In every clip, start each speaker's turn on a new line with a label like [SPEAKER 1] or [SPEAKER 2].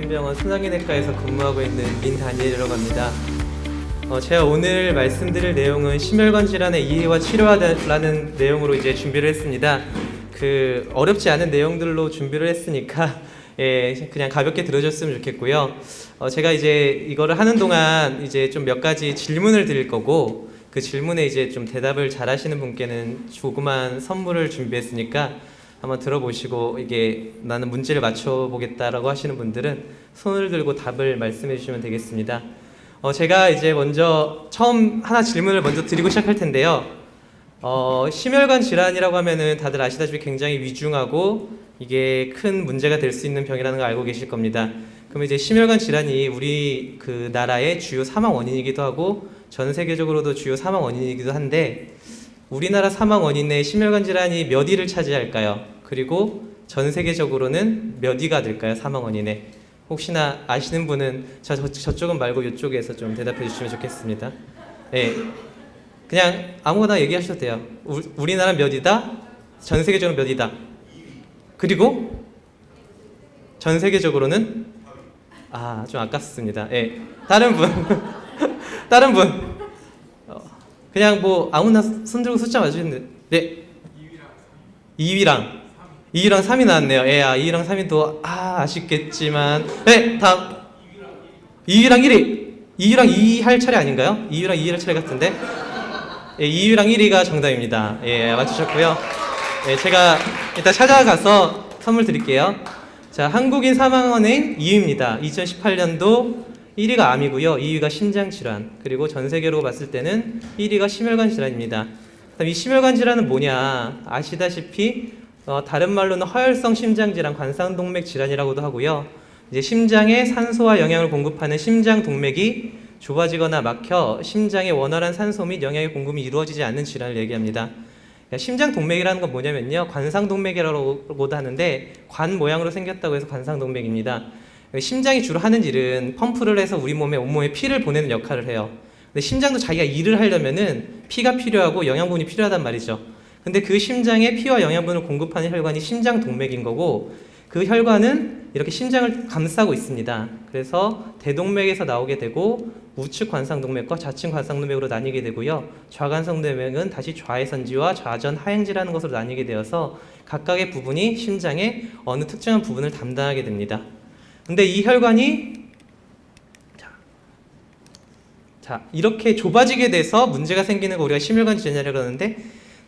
[SPEAKER 1] SN병원 소나기내과에서 근무하고 있는 민다니엘이라고 합니다. 제가 오늘 말씀드릴 내용은 심혈관 질환의 이해와 치료라는 내용으로 이제 준비를 했습니다. 어렵지 않은 내용들로 준비를 했으니까 그냥 가볍게 들어줬으면 좋겠고요. 제가 이제 이거를 하는 동안 이제 좀 몇 가지 질문을 드릴 거고, 그 질문에 이제 좀 대답을 잘 하시는 분께는 조그만 선물을 준비했으니까 한번 들어보시고, 이게 나는 문제를 맞춰보겠다라고 하시는 분들은 손을 들고 답을 말씀해 주시면 되겠습니다. 제가 이제 먼저 처음 하나 질문을 먼저 드리고 시작할 텐데요. 심혈관 질환이라고 하면은 다들 아시다시피 굉장히 위중하고 이게 큰 문제가 될 수 있는 병이라는 걸 알고 계실 겁니다. 그럼 이제 심혈관 질환이 우리 그 나라의 주요 사망 원인이기도 하고 전 세계적으로도 주요 사망 원인이기도 한데, 우리나라 사망 원인의 심혈관 질환이 몇 위를 차지할까요? 그리고 전 세계적으로는 몇 위가 될까요? 사망 원인에. 혹시나 아시는 분은 저쪽은 말고 이쪽에서 좀 대답해 주시면 좋겠습니다. 네, 그냥 아무거나 얘기하셔도 돼요. 우리나라 몇 위다? 전 세계적으로 몇 위다? 그리고 전 세계적으로는 좀 아깝습니다. 네, 다른 분 다른 분 그냥 뭐 아무나 손 들고 숫자 맞추시는데, 네, 2위랑 3위 나왔네요. 2위랑 3위 또 아쉽겠지만, 네, 다음 2위랑 1위 2위랑 2위 할 차례 아닌가요? 2위랑 2위 할 차례 같은데, 2위랑 1위가 정답입니다. 맞추셨고요. 제가 이따 찾아가서 선물 드릴게요. 자, 한국인 사망 원인 2위입니다. 2018년도 1위가 암이고요, 2위가 심장질환, 그리고 전 세계로 봤을 때는 1위가 심혈관 질환입니다. 그럼 이 심혈관 질환은 뭐냐? 아시다시피 다른 말로는 허혈성 심장질환, 관상동맥 질환이라고도 하고요. 이제 심장에 산소와 영양을 공급하는 심장 동맥이 좁아지거나 막혀 심장에 원활한 산소 및 영양의 공급이 이루어지지 않는 질환을 얘기합니다. 심장 동맥이라는 건 뭐냐면요, 관상동맥이라고도 하는데 관 모양으로 생겼다고 해서 관상동맥입니다. 심장이 주로 하는 일은 펌프를 해서 우리 몸에 온몸에 피를 보내는 역할을 해요. 근데 심장도 자기가 일을 하려면은 피가 필요하고 영양분이 필요하단 말이죠. 근데 그 심장에 피와 영양분을 공급하는 혈관이 심장 동맥인 거고, 그 혈관은 이렇게 심장을 감싸고 있습니다. 그래서 대동맥에서 나오게 되고 우측 관상동맥과 좌측 관상동맥으로 나뉘게 되고요. 좌관상동맥은 다시 좌회선지와 좌전 하행지라는 것으로 나뉘게 되어서 각각의 부분이 심장의 어느 특정한 부분을 담당하게 됩니다. 근데 이 혈관이 이렇게 좁아지게 돼서 문제가 생기는 거 우리가 심혈관 질환이라고 하는데,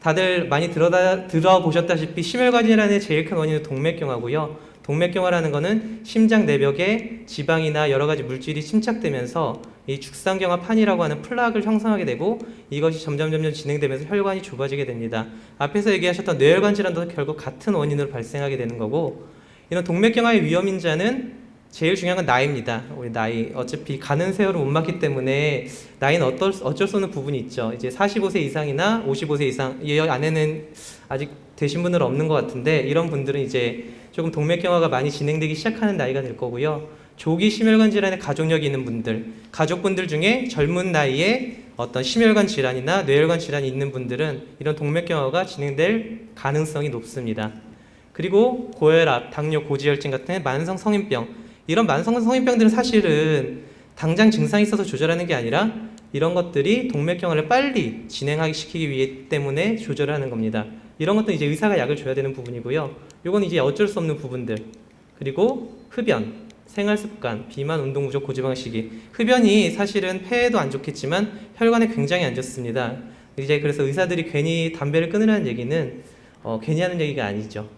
[SPEAKER 1] 다들 많이 들어보셨다시피 심혈관 질환의 제일 큰 원인은 동맥경화고요. 동맥경화라는 거는 심장 내벽에 지방이나 여러 가지 물질이 침착되면서 이 죽상경화판이라고 하는 플락을 형성하게 되고, 이것이 점점 진행되면서 혈관이 좁아지게 됩니다. 앞에서 얘기하셨던 뇌혈관 질환도 결국 같은 원인으로 발생하게 되는 거고, 이런 동맥경화의 위험인자는 제일 중요한 건 나이입니다. 우리 나이. 어차피 가는 세월을 못 막기 때문에 나이는 어쩔 수 없는 부분이 있죠. 이제 45세 이상이나 55세 이상, 이 안에는 아직 되신 분들은 없는 것 같은데, 이런 분들은 이제 조금 동맥경화가 많이 진행되기 시작하는 나이가 될 거고요. 조기 심혈관 질환의 가족력이 있는 분들, 가족분들 중에 젊은 나이에 어떤 심혈관 질환이나 뇌혈관 질환이 있는 분들은 이런 동맥경화가 진행될 가능성이 높습니다. 그리고 고혈압, 당뇨, 고지혈증 같은 만성 성인병, 이런 만성 성인병들은 사실은 당장 증상이 있어서 조절하는 게 아니라 이런 것들이 동맥경화를 빨리 진행하기 시키기 위해 때문에 조절을 하는 겁니다. 이런 것도 이제 의사가 약을 줘야 되는 부분이고요. 이건 이제 어쩔 수 없는 부분들. 그리고 흡연, 생활습관, 비만, 운동 부족, 고지방식이. 흡연이 사실은 폐에도 안 좋겠지만 혈관에 굉장히 안 좋습니다. 이제 그래서 의사들이 괜히 담배를 끊으라는 얘기는 괜히 하는 얘기가 아니죠.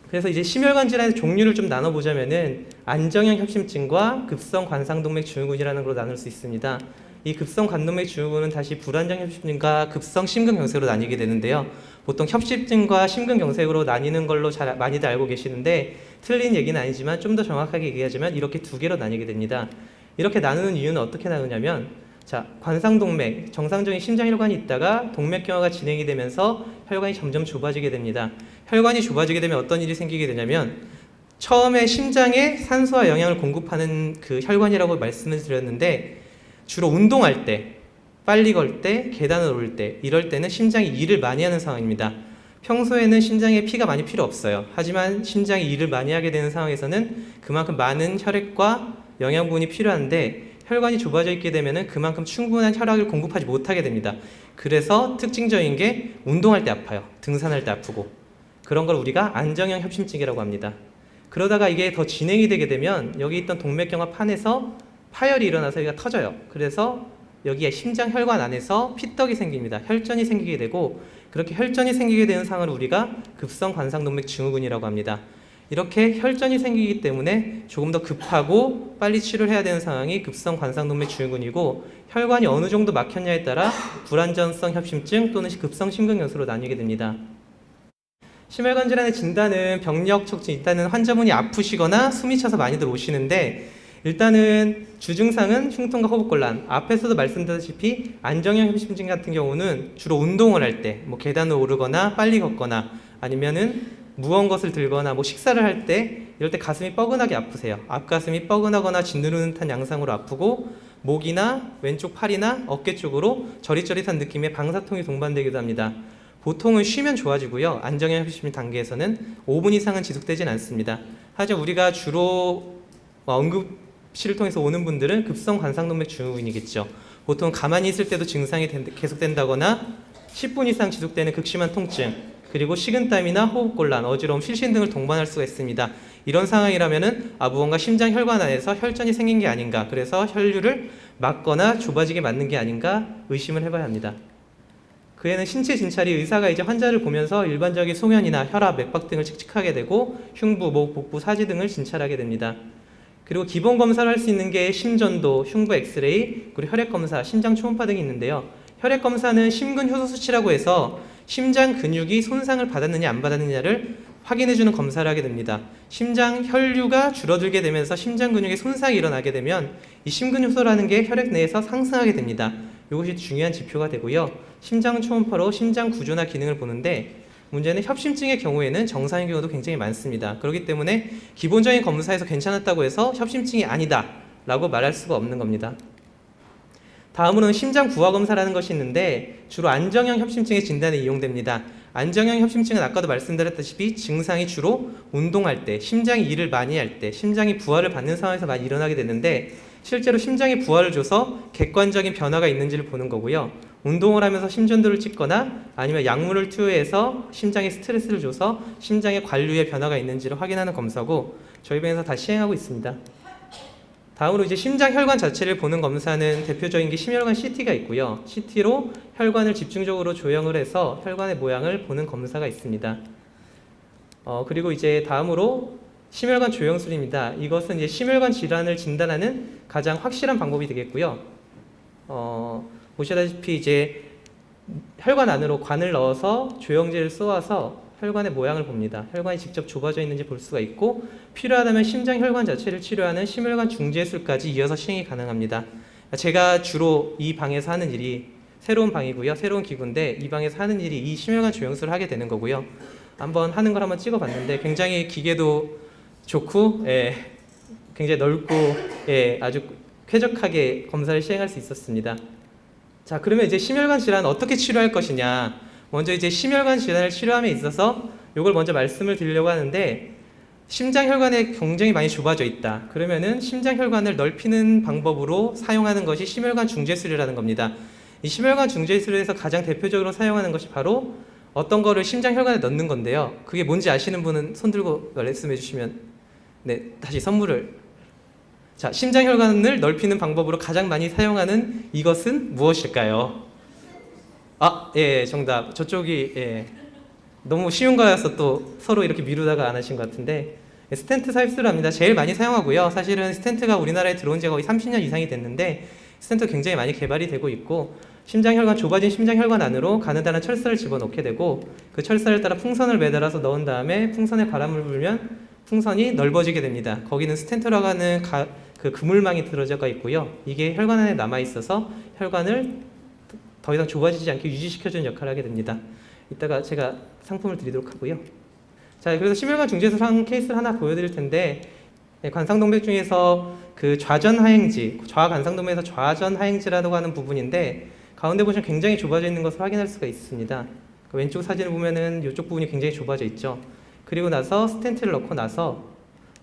[SPEAKER 1] 그래서 이제 심혈관 질환의 종류를 좀 나눠보자면은 안정형 협심증과 급성 관상동맥 증후군이라는 걸로 나눌 수 있습니다. 이 급성 관동맥 증후군은 다시 불안정 협심증과 급성 심근경색으로 나뉘게 되는데요. 보통 협심증과 심근경색으로 나뉘는 걸로 많이들 알고 계시는데, 틀린 얘기는 아니지만 좀 더 정확하게 얘기하자면 이렇게 두 개로 나뉘게 됩니다. 이렇게 나누는 이유는 어떻게 나누냐면, 관상동맥, 정상적인 심장혈관이 있다가 동맥경화가 진행이 되면서 혈관이 점점 좁아지게 됩니다. 혈관이 좁아지게 되면 어떤 일이 생기게 되냐면, 처음에 심장에 산소와 영양을 공급하는 그 혈관이라고 말씀을 드렸는데, 주로 운동할 때, 빨리 걸 때, 계단을 오를 때, 이럴 때는 심장이 일을 많이 하는 상황입니다. 평소에는 심장에 피가 많이 필요 없어요. 하지만 심장이 일을 많이 하게 되는 상황에서는 그만큼 많은 혈액과 영양분이 필요한데 혈관이 좁아져 있게 되면 그만큼 충분한 혈액을 공급하지 못하게 됩니다. 그래서 특징적인 게 운동할 때 아파요. 등산할 때 아프고. 그런 걸 우리가 안정형 협심증이라고 합니다. 그러다가 이게 더 진행이 되게 되면 여기 있던 동맥경화 판에서 파열이 일어나서 여기가 터져요. 그래서 여기에 심장 혈관 안에서 피떡이 생깁니다. 혈전이 생기게 되고 그렇게 혈전이 생기게 되는 상황을 우리가 급성 관상동맥 증후군이라고 합니다. 이렇게 혈전이 생기기 때문에 조금 더 급하고 빨리 치료를 해야 되는 상황이 급성 관상동맥 증후군이고 혈관이 어느 정도 막혔냐에 따라 불안전성 협심증 또는 급성 심근경색으로 나뉘게 됩니다. 심혈관 질환의 진단은 병력 척진 일단은 환자분이 아프시거나 숨이 차서 많이들 오시는데 일단은 주증상은 흉통과 호흡곤란 앞에서도 말씀드렸다시피 안정형 협심증 같은 경우는 주로 운동을 할 때 뭐 계단을 오르거나 빨리 걷거나 아니면은 무거운 것을 들거나 뭐 식사를 할 때 이럴 때 가슴이 뻐근하게 아프세요. 앞가슴이 뻐근하거나 짓누르는 듯한 양상으로 아프고 목이나 왼쪽 팔이나 어깨 쪽으로 저릿저릿한 느낌의 방사통이 동반되기도 합니다. 보통은 쉬면 좋아지고요. 안정형 협심증 단계에서는 5분 이상은 지속되진 않습니다. 하지만 우리가 주로 응급실을 통해서 오는 분들은 급성 관상동맥 증후군이겠죠. 보통 가만히 있을 때도 증상이 계속된다거나 10분 이상 지속되는 극심한 통증 그리고 식은땀이나 호흡곤란, 어지러움, 실신 등을 동반할 수가 있습니다. 이런 상황이라면은 무언가 심장 혈관 안에서 혈전이 생긴 게 아닌가 그래서 혈류를 막거나 좁아지게 만든 게 아닌가 의심을 해봐야 합니다. 그 애는 신체 진찰이 의사가 이제 환자를 보면서 일반적인 소견이나 혈압, 맥박 등을 측정하게 되고 흉부, 목, 복부, 사지 등을 진찰하게 됩니다. 그리고 기본 검사를 할 수 있는 게 심전도, 흉부 엑스레이, 그리고 혈액 검사, 심장 초음파 등이 있는데요. 혈액 검사는 심근 효소 수치라고 해서 심장 근육이 손상을 받았느냐 안 받았느냐를 확인해주는 검사를 하게 됩니다. 심장 혈류가 줄어들게 되면서 심장 근육에 손상이 일어나게 되면 이 심근 효소라는 게 혈액 내에서 상승하게 됩니다. 이것이 중요한 지표가 되고요. 심장 초음파로 심장 구조나 기능을 보는데 문제는 협심증의 경우에는 정상인 경우도 굉장히 많습니다. 그렇기 때문에 기본적인 검사에서 괜찮았다고 해서 협심증이 아니다 라고 말할 수가 없는 겁니다. 다음으로는 심장 부하 검사라는 것이 있는데 주로 안정형 협심증의 진단에 이용됩니다. 안정형 협심증은 아까도 말씀드렸다시피 증상이 주로 운동할 때, 심장이 일을 많이 할 때, 심장이 부하를 받는 상황에서 많이 일어나게 되는데 실제로 심장이 부하를 줘서 객관적인 변화가 있는지를 보는 거고요. 운동을 하면서 심전도를 찍거나 아니면 약물을 투여해서 심장에 스트레스를 줘서 심장의 관류에 변화가 있는지를 확인하는 검사고 저희 병에서 다 시행하고 있습니다. 다음으로 이제 심장 혈관 자체를 보는 검사는 대표적인 게 심혈관 CT가 있고요. CT로 혈관을 집중적으로 조형을 해서 혈관의 모양을 보는 검사가 있습니다. 그리고 이제 다음으로 심혈관 조형술입니다. 이것은 이제 심혈관 질환을 진단하는 가장 확실한 방법이 되겠고요. 보시다시피 이제 혈관 안으로 관을 넣어서 조형제를 쏘아서 혈관의 모양을 봅니다. 혈관이 직접 좁아져 있는지 볼 수가 있고 필요하다면 심장 혈관 자체를 치료하는 심혈관 중재술까지 이어서 시행이 가능합니다. 제가 주로 이 방에서 하는 일이 새로운 방이고요. 새로운 기구인데 이 방에서 하는 일이 이 심혈관 조형술을 하게 되는 거고요. 한번 하는 걸 한번 찍어봤는데 굉장히 기계도 좋고 굉장히 넓고 아주 쾌적하게 검사를 시행할 수 있었습니다. 자, 그러면 이제 심혈관 질환 어떻게 치료할 것이냐? 먼저 이제 심혈관 질환을 치료함에 있어서 이걸 먼저 말씀을 드리려고 하는데 심장 혈관에 굉장히 많이 좁아져 있다. 그러면은 심장 혈관을 넓히는 방법으로 사용하는 것이 심혈관 중재술이라는 겁니다. 이 심혈관 중재술에서 가장 대표적으로 사용하는 것이 바로 어떤 거를 심장 혈관에 넣는 건데요. 그게 뭔지 아시는 분은 손 들고 말씀해 주시면 다시 선물을. 자, 심장 혈관을 넓히는 방법으로 가장 많이 사용하는 이것은 무엇일까요? 정답. 저쪽이 너무 쉬운 거여서 또 서로 이렇게 미루다가 안 하신 것 같은데 스텐트 삽입술을 합니다. 제일 많이 사용하고요. 사실은 스텐트가 우리나라에 들어온 지가 거의 30년 이상이 됐는데 스텐트 굉장히 많이 개발이 되고 있고 심장혈관 좁아진 심장혈관 안으로 가느다란 철사를 집어넣게 되고 그 철사를 따라 풍선을 매달아서 넣은 다음에 풍선에 바람을 불면 풍선이 넓어지게 됩니다. 거기는 스텐트라고 하는 그 그물망이 들어가 있고요. 이게 혈관 안에 남아 있어서 혈관을 더 이상 좁아지지 않게 유지시켜주는 역할을 하게 됩니다. 이따가 제가 상품을 드리도록 하고요. 자, 그래서 심혈관 중재술 한 케이스를 하나 보여드릴 텐데 관상동맥 중에서 그 좌전하행지, 좌관상동맥에서 좌전하행지라고 하는 부분인데 가운데 보시면 굉장히 좁아져 있는 것을 확인할 수가 있습니다. 그 왼쪽 사진을 보면은 이쪽 부분이 굉장히 좁아져 있죠. 그리고 나서 스텐트를 넣고 나서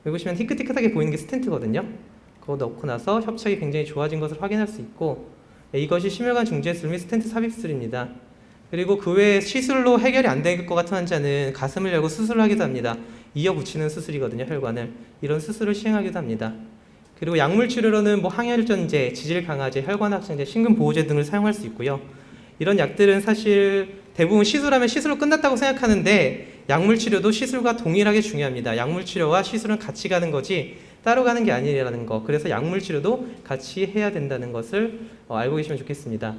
[SPEAKER 1] 여기 보시면 희끗희끗하게 보이는 게 스텐트거든요. 그거 넣고 나서 협착이 굉장히 좋아진 것을 확인할 수 있고, 이것이 심혈관 중지술 및 스텐트 삽입술입니다. 그리고 그 외에 시술로 해결이 안 될 것 같은 환자는 가슴을 열고 수술을 하기도 합니다. 이어 붙이는 수술이거든요, 혈관을. 이런 수술을 시행하기도 합니다. 그리고 약물 치료로는 뭐 항혈전제, 지질 강화제, 혈관 확장제, 심근 보호제 등을 사용할 수 있고요. 이런 약들은 사실 대부분 시술하면 시술로 끝났다고 생각하는데, 약물 치료도 시술과 동일하게 중요합니다. 약물 치료와 시술은 같이 가는 거지 따로 가는 게 아니라는 거. 그래서 약물 치료도 같이 해야 된다는 것을 알고 계시면 좋겠습니다.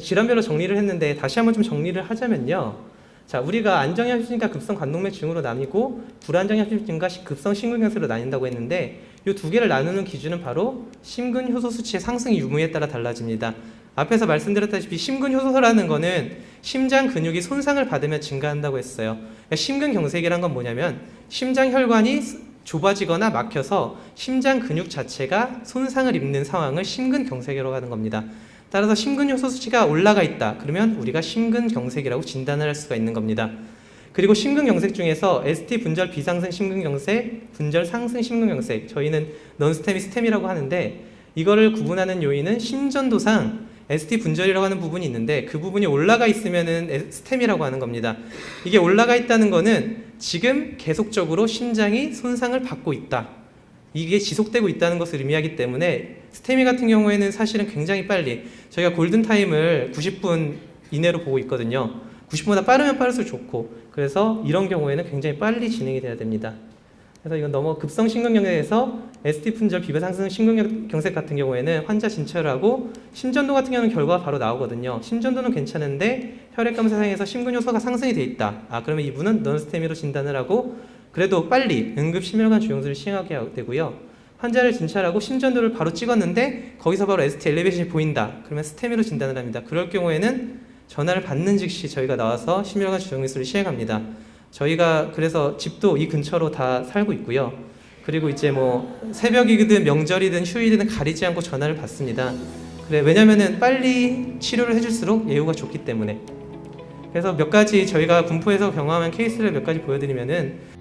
[SPEAKER 1] 질환별로 정리를 했는데 다시 한번 좀 정리를 하자면요. 자, 우리가 안정혈증과 급성 관동맥증으로 나뉘고 불안정혈증과 급성 심근경색으로 나뉜다고 했는데, 이 두 개를 나누는 기준은 바로 심근효소 수치의 상승 유무에 따라 달라집니다. 앞에서 말씀드렸다시피 심근효소라는 거는 심장 근육이 손상을 받으면 증가한다고 했어요. 그러니까 심근경색이란 건 뭐냐면 심장 혈관이 좁아지거나 막혀서 심장 근육 자체가 손상을 입는 상황을 심근경색이라고 하는 겁니다. 따라서 심근효소 수치가 올라가 있다. 그러면 우리가 심근경색이라고 진단을 할 수가 있는 겁니다. 그리고 심근경색 중에서 ST 분절 비상승 심근경색, 분절 상승 심근경색, 저희는 넌스템이 스템이라고 하는데, 이거를 구분하는 요인은 심전도상 ST 분절이라고 하는 부분이 있는데, 그 부분이 올라가 있으면은 스템이라고 하는 겁니다. 이게 올라가 있다는 거는 지금 계속적으로 심장이 손상을 받고 있다. 이게 지속되고 있다는 것을 의미하기 때문에 스테미 같은 경우에는 사실은 굉장히 빨리, 저희가 골든타임을 90분 이내로 보고 있거든요. 90분보다 빠르면 빠를수록 좋고, 그래서 이런 경우에는 굉장히 빨리 진행이 돼야 됩니다. 그래서 이건 너무 급성 심근경색에서 ST 분절 비상승 심근경색 같은 경우에는 환자 진찰을 하고, 심전도 같은 경우는 결과가 바로 나오거든요. 심전도는 괜찮은데 혈액 검사상에서 심근효소가 상승이 돼 있다. 그러면 이분은 넌스테미로 진단을 하고, 그래도 빨리 응급 심혈관 조영술을 시행하게 되고요. 환자를 진찰하고 심전도를 바로 찍었는데 거기서 바로 ST 엘리베이션이 보인다. 그러면 스테미로 진단을 합니다. 그럴 경우에는 전화를 받는 즉시 저희가 나와서 심혈관 조영술을 시행합니다. 저희가 그래서 집도 이 근처로 다 살고 있고요. 그리고 이제 뭐 새벽이든 명절이든 휴일이든 가리지 않고 전화를 받습니다. 그래, 왜냐면은 빨리 치료를 해줄수록 예후가 좋기 때문에. 그래서 몇 가지 저희가 분포에서 경험한 케이스를 몇 가지 보여드리면은,